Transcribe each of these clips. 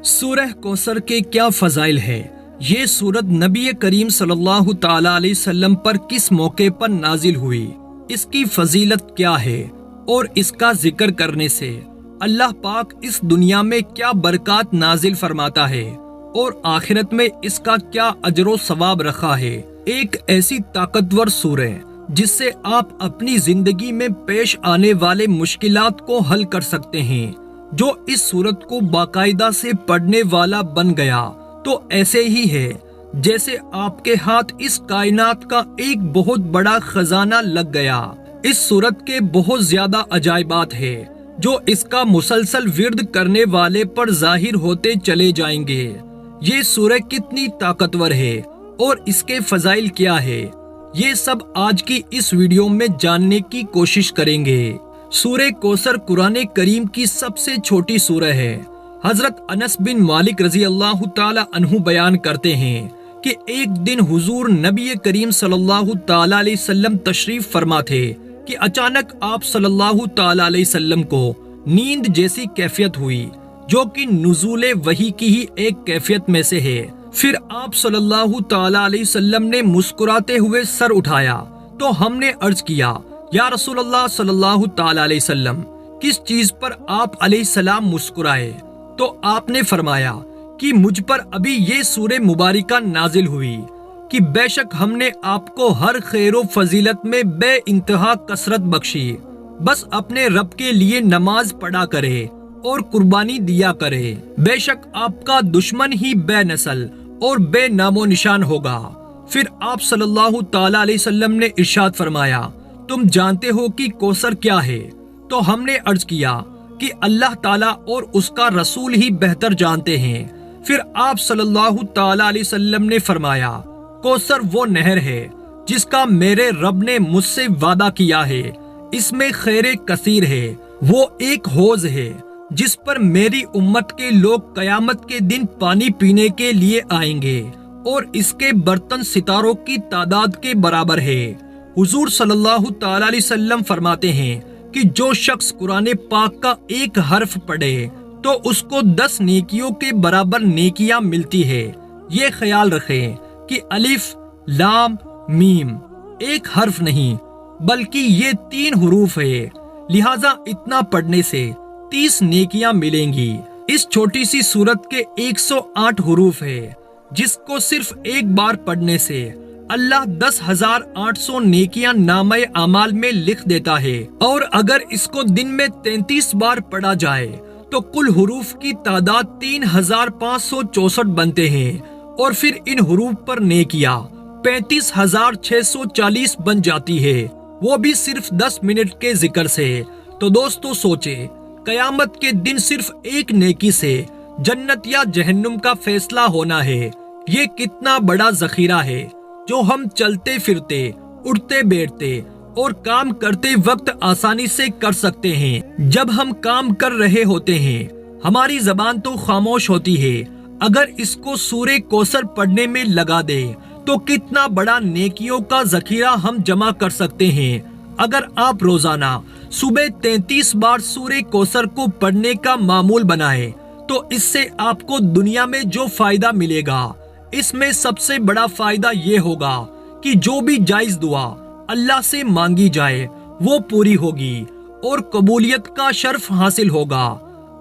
سورہ کوثر کے کیا فضائل ہے؟ یہ سورت نبی کریم صلی اللہ تعالی علیہ وسلم پر کس موقع پر نازل ہوئی؟ اس کی فضیلت کیا ہے اور اس کا ذکر کرنے سے اللہ پاک اس دنیا میں کیا برکات نازل فرماتا ہے اور آخرت میں اس کا کیا اجر و ثواب رکھا ہے؟ ایک ایسی طاقتور سورہ جس سے آپ اپنی زندگی میں پیش آنے والے مشکلات کو حل کر سکتے ہیں۔ جو اس سورت کو باقاعدہ سے پڑھنے والا بن گیا تو ایسے ہی ہے جیسے آپ کے ہاتھ اس کائنات کا ایک بہت بڑا خزانہ لگ گیا۔ اس سورت کے بہت زیادہ عجائبات ہیں جو اس کا مسلسل ورد کرنے والے پر ظاہر ہوتے چلے جائیں گے۔ یہ سورہ کتنی طاقتور ہے اور اس کے فضائل کیا ہے، یہ سب آج کی اس ویڈیو میں جاننے کی کوشش کریں گے۔ سورہ کوثر قرآن کریم کی سب سے چھوٹی سورہ ہے۔ حضرت انس بن مالک رضی اللہ تعالی عنہ بیان کرتے ہیں کہ ایک دن حضور نبی کریم صلی اللہ تعالی علیہ وسلم تشریف فرما تھے کہ اچانک آپ صلی اللہ تعالی علیہ وسلم کو نیند جیسی کیفیت ہوئی جو کہ نزول وحی کی ہی ایک کیفیت میں سے ہے۔ پھر آپ صلی اللہ تعالی علیہ وسلم نے مسکراتے ہوئے سر اٹھایا تو ہم نے عرض کیا، یا رسول اللہ صلی اللہ تعالی علیہ وسلم، کس چیز پر آپ علیہ السلام مسکرائے؟ تو آپ نے فرمایا کہ مجھ پر ابھی یہ سورہ مبارکہ نازل ہوئی کہ بے شک ہم نے آپ کو ہر خیر و فضیلت میں بے انتہا کثرت بخشی، بس اپنے رب کے لیے نماز پڑھا کرے اور قربانی دیا کرے، بے شک آپ کا دشمن ہی بے نسل اور بے نام و نشان ہوگا۔ پھر آپ صلی اللہ تعالی علیہ وسلم نے ارشاد فرمایا، تم جانتے ہو کہ کوثر کیا ہے؟ تو ہم نے عرض کیا کہ اللہ تعالیٰ اور اس کا رسول ہی بہتر جانتے ہیں۔ پھر آپ صلی اللہ تعالی علیہ وسلم نے فرمایا، کوثر وہ نہر ہے جس کا میرے رب نے مجھ سے وعدہ کیا ہے، اس میں خیر کثیر ہے، وہ ایک حوض ہے جس پر میری امت کے لوگ قیامت کے دن پانی پینے کے لیے آئیں گے اور اس کے برتن ستاروں کی تعداد کے برابر ہے۔ حضور صلی اللہ تعالی علیہ وسلم فرماتے ہیں کہ جو شخص قرآن پاک کا ایک حرف پڑھے تو اس کو 10 نیکیوں کے برابر نیکیاں ملتی ہے۔ یہ خیال رکھیں کہ الف لام میم ایک حرف نہیں بلکہ یہ 3 حروف ہے، لہٰذا اتنا پڑھنے سے 30 نیکیاں ملیں گی۔ اس چھوٹی سی سورت کے 108 حروف ہے جس کو صرف ایک بار پڑھنے سے اللہ 10,800 نیکیاں نامہ اعمال میں لکھ دیتا ہے، اور اگر اس کو دن میں 33 بار پڑھا جائے تو کل حروف کی تعداد 3,564 بنتے ہیں، اور پھر ان حروف پر نیکیاں 35,640 بن جاتی ہے، وہ بھی صرف 10 منٹ کے ذکر سے۔ تو دوستو سوچے، قیامت کے دن صرف ایک نیکی سے جنت یا جہنم کا فیصلہ ہونا ہے۔ یہ کتنا بڑا ذخیرہ ہے جو ہم چلتے پھرتے، اٹھتے بیٹھتے اور کام کرتے وقت آسانی سے کر سکتے ہیں۔ جب ہم کام کر رہے ہوتے ہیں ہماری زبان تو خاموش ہوتی ہے، اگر اس کو سورہ کوثر پڑھنے میں لگا دے تو کتنا بڑا نیکیوں کا ذخیرہ ہم جمع کر سکتے ہیں۔ اگر آپ روزانہ صبح 33 بار سورہ کوثر کو پڑھنے کا معمول بنائیں تو اس سے آپ کو دنیا میں جو فائدہ ملے گا، اس میں سب سے بڑا فائدہ یہ ہوگا کہ جو بھی جائز دعا اللہ سے مانگی جائے وہ پوری ہوگی اور قبولیت کا شرف حاصل ہوگا۔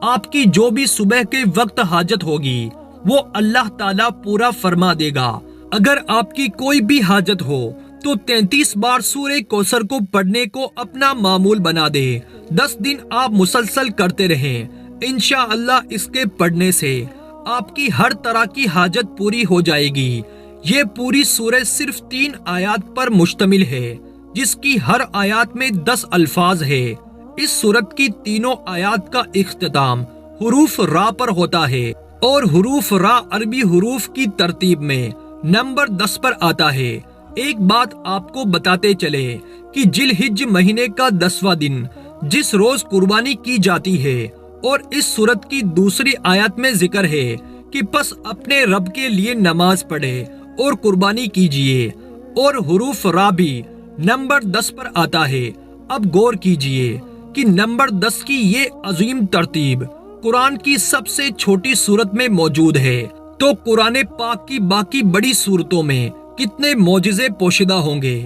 آپ کی جو بھی صبح کے وقت حاجت ہوگی وہ اللہ تعالیٰ پورا فرما دے گا۔ اگر آپ کی کوئی بھی حاجت ہو تو 33 بار سورہ کوثر کو پڑھنے کو اپنا معمول بنا دے، 10 دن آپ مسلسل کرتے رہیں، انشاءاللہ اس کے پڑھنے سے آپ کی ہر طرح کی حاجت پوری ہو جائے گی۔ یہ پوری سورہ صرف 3 آیات پر مشتمل ہے جس کی ہر آیات میں 10 الفاظ ہے۔ اس سورت کی تینوں آیات کا اختتام حروف را پر ہوتا ہے اور حروف را عربی حروف کی ترتیب میں نمبر 10 پر آتا ہے۔ ایک بات آپ کو بتاتے چلے کہ ذی الحجہ مہینے کا 10واں دن جس روز قربانی کی جاتی ہے، اور اس سورت کی دوسری آیت میں ذکر ہے کہ پس اپنے رب کے لیے نماز پڑھے اور قربانی کیجئے، اور حروف را بھی نمبر 10 پر آتا ہے۔ اب غور کیجئے کہ نمبر 10 کی یہ عظیم ترتیب قرآن کی سب سے چھوٹی سورت میں موجود ہے تو قرآن پاک کی باقی بڑی سورتوں میں کتنے معجزے پوشیدہ ہوں گے۔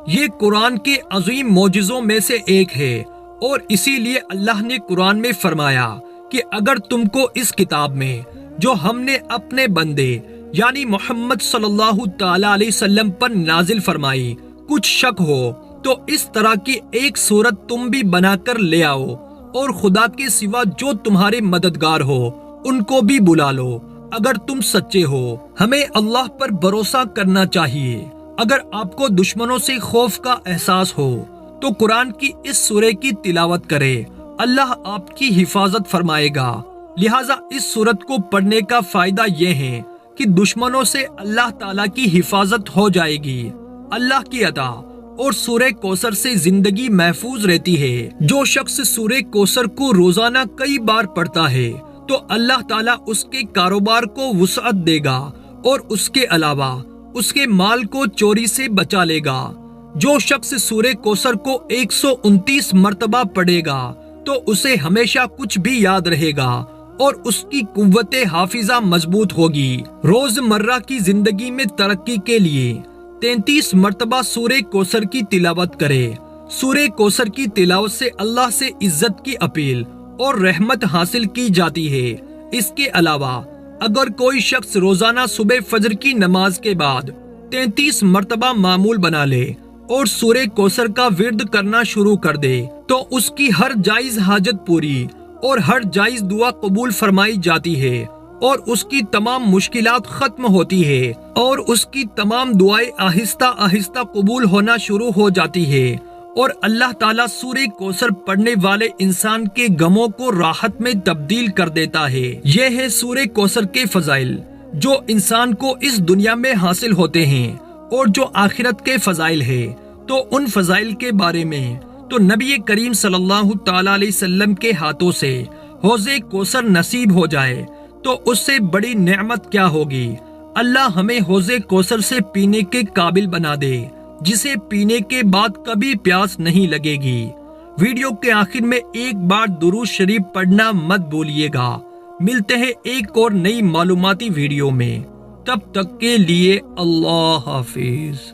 یہ قرآن کے عظیم معجزوں میں سے ایک ہے، اور اسی لیے اللہ نے قرآن میں فرمایا کہ اگر تم کو اس کتاب میں جو ہم نے اپنے بندے یعنی محمد صلی اللہ تعالی علیہ وسلم پر نازل فرمائی کچھ شک ہو تو اس طرح کی ایک سورت تم بھی بنا کر لے آؤ، اور خدا کے سوا جو تمہارے مددگار ہو ان کو بھی بلا لو اگر تم سچے ہو۔ ہمیں اللہ پر بھروسہ کرنا چاہیے۔ اگر آپ کو دشمنوں سے خوف کا احساس ہو تو قرآن کی اس سورہ کی تلاوت کرے، اللہ آپ کی حفاظت فرمائے گا۔ لہٰذا اس سورت کو پڑھنے کا فائدہ یہ ہے کہ دشمنوں سے اللہ تعالیٰ کی حفاظت ہو جائے گی، اللہ کی عطا اور سورہ کوثر سے زندگی محفوظ رہتی ہے۔ جو شخص سورہ کوثر کو روزانہ کئی بار پڑھتا ہے تو اللہ تعالیٰ اس کے کاروبار کو وسعت دے گا اور اس کے علاوہ اس کے مال کو چوری سے بچا لے گا۔ جو شخص سورہ کوثر کو 129 مرتبہ پڑھے گا تو اسے ہمیشہ کچھ بھی یاد رہے گا اور اس کی قوت حافظہ مضبوط ہوگی۔ روزمرہ کی زندگی میں ترقی کے لیے 33 مرتبہ سورہ کوثر کی تلاوت کرے۔ سورہ کوثر کی تلاوت سے اللہ سے عزت کی اپیل اور رحمت حاصل کی جاتی ہے۔ اس کے علاوہ اگر کوئی شخص روزانہ صبح فجر کی نماز کے بعد 33 مرتبہ معمول بنا لے اور سورہ کوثر کا ورد کرنا شروع کر دے تو اس کی ہر جائز حاجت پوری اور ہر جائز دعا قبول فرمائی جاتی ہے، اور اس کی تمام مشکلات ختم ہوتی ہے، اور اس کی تمام دعائیں آہستہ آہستہ قبول ہونا شروع ہو جاتی ہے، اور اللہ تعالیٰ سورہ کوثر پڑھنے والے انسان کے غموں کو راحت میں تبدیل کر دیتا ہے۔ یہ ہے سورہ کوثر کے فضائل جو انسان کو اس دنیا میں حاصل ہوتے ہیں، اور جو آخرت کے فضائل ہے تو ان فضائل کے بارے میں تو نبی کریم صلی اللہ تعالی علیہ وسلم کے ہاتھوں سے حوض کوثر نصیب ہو جائے تو اس سے بڑی نعمت کیا ہوگی۔ اللہ ہمیں حوض کوثر سے پینے کے قابل بنا دے جسے پینے کے بعد کبھی پیاس نہیں لگے گی۔ ویڈیو کے آخر میں ایک بار درود شریف پڑھنا مت بھولیے گا۔ ملتے ہیں ایک اور نئی معلوماتی ویڈیو میں، تب تک کے لیے اللہ حافظ۔